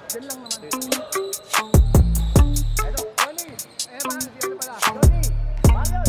Diyan lang naman. Hello, Johnny. Eh ba, si ano pala? Johnny. Bayan.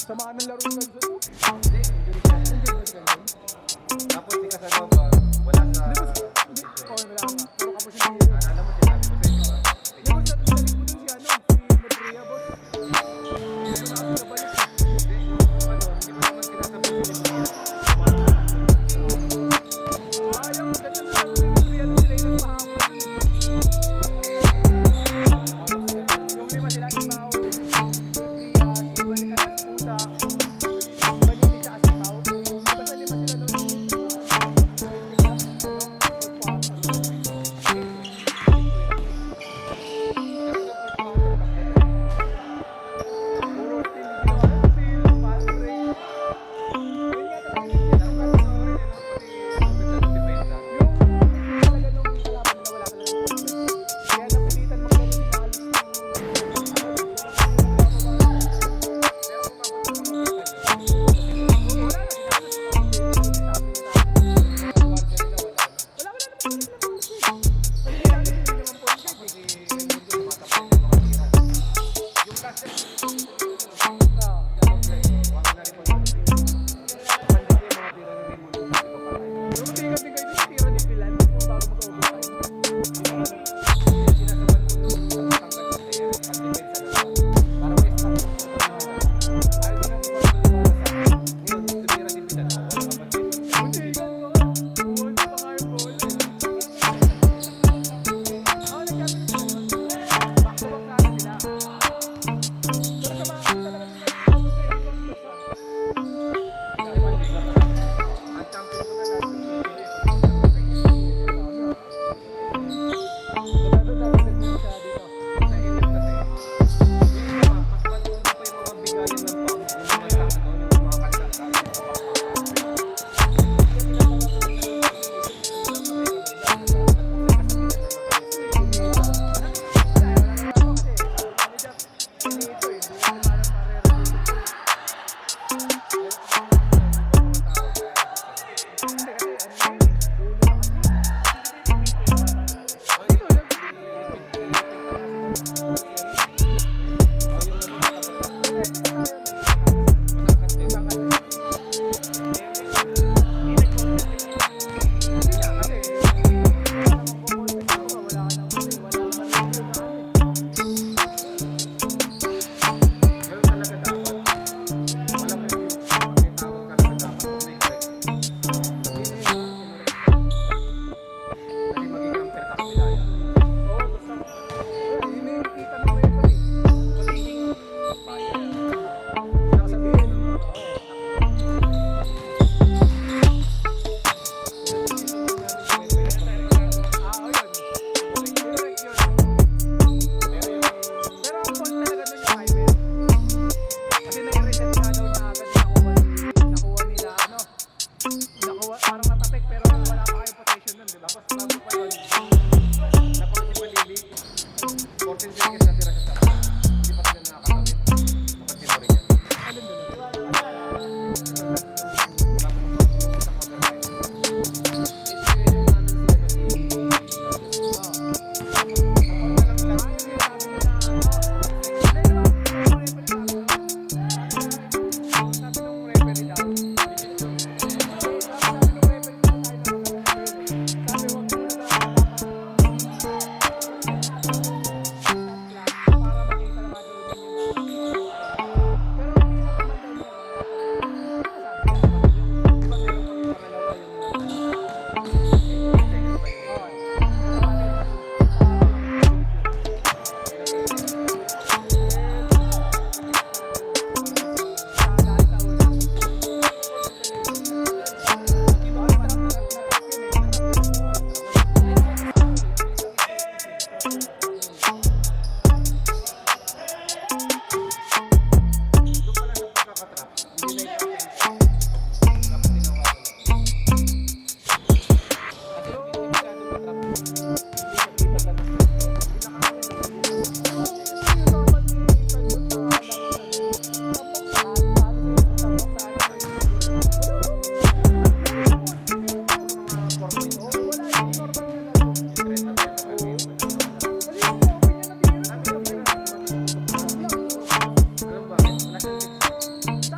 Samahan ng laro ng Ganson. Hindi, injury siya. Tapos si Casanova, wala sa position. Oo, wala nga. Puro kapos yung hero. Alam mo, sinabi ko sa inyo, Hindi ko sa balik mo dun si ano, si Medrea, boss. Hindi ko na kasi nabalik. hindi mo naman sinasabi si Medrea. Ayaw, ganda na lang si Medrea nung sila yung nagpahapon. Yung lima sila yung tao. Si Balikan ng Puta. Balili sa Asipaw. Basta lima sila nun. Puro steal, steal, fast break. Yun nga talaga yung talaga nung kalaban na wala talaga. Kaya napilitan maglaro si Malis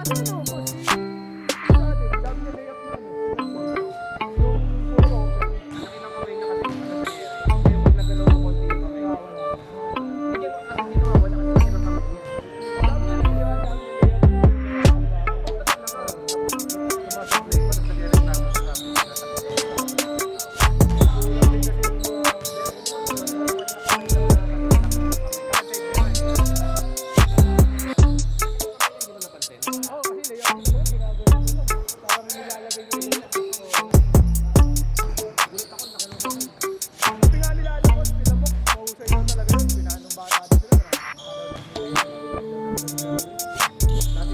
ano, boss, sa atin, dami na layup na ano. Yung puro open. Laki ng kamay niya kasi ano sa ere. Kaya pag nagalaw mo konti yung kamay. Hindi ko kasi ginawa, wala kasi laki ng kamay niya. Dami na layup, dami na layup. Tumasablay pa, nagsareklamo sa sabi. Oo, kasi layup ko naman, ginagawa ko lang. Parang nilalagay ko yung Hindi nga nilalabot, pinamok, mahusay na talaga yun. Pinanong bata din sila. Ano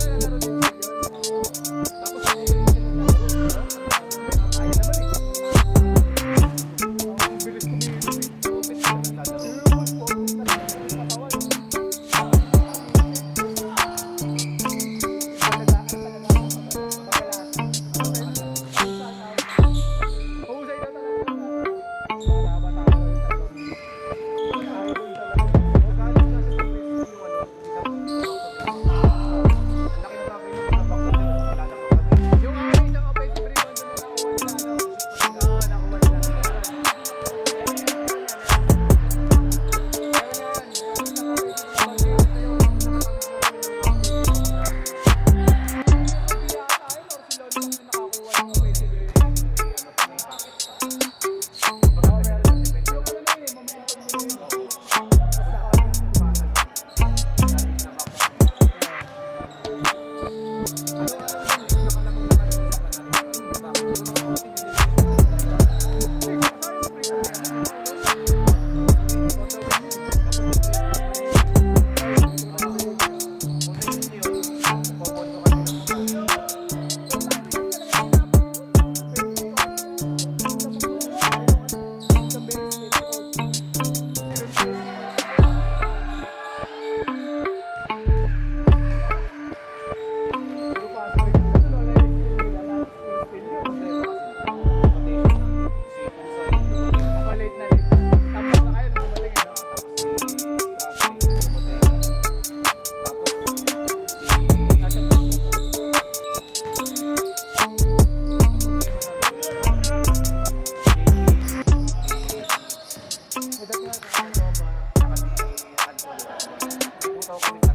nalaro din yun? Tapos ako yung sinunod. Kaya naman eh. Ang bilis kumilos eh. Yung focus na lang yung katawan. Mahusay na talaga. Para matalo yung Yung isang offensive rebound na nakuha nila, nakuha nila. Late na late. Tapos na kayo, dumating eh, no? May dati nga sa ano ba? Nakati,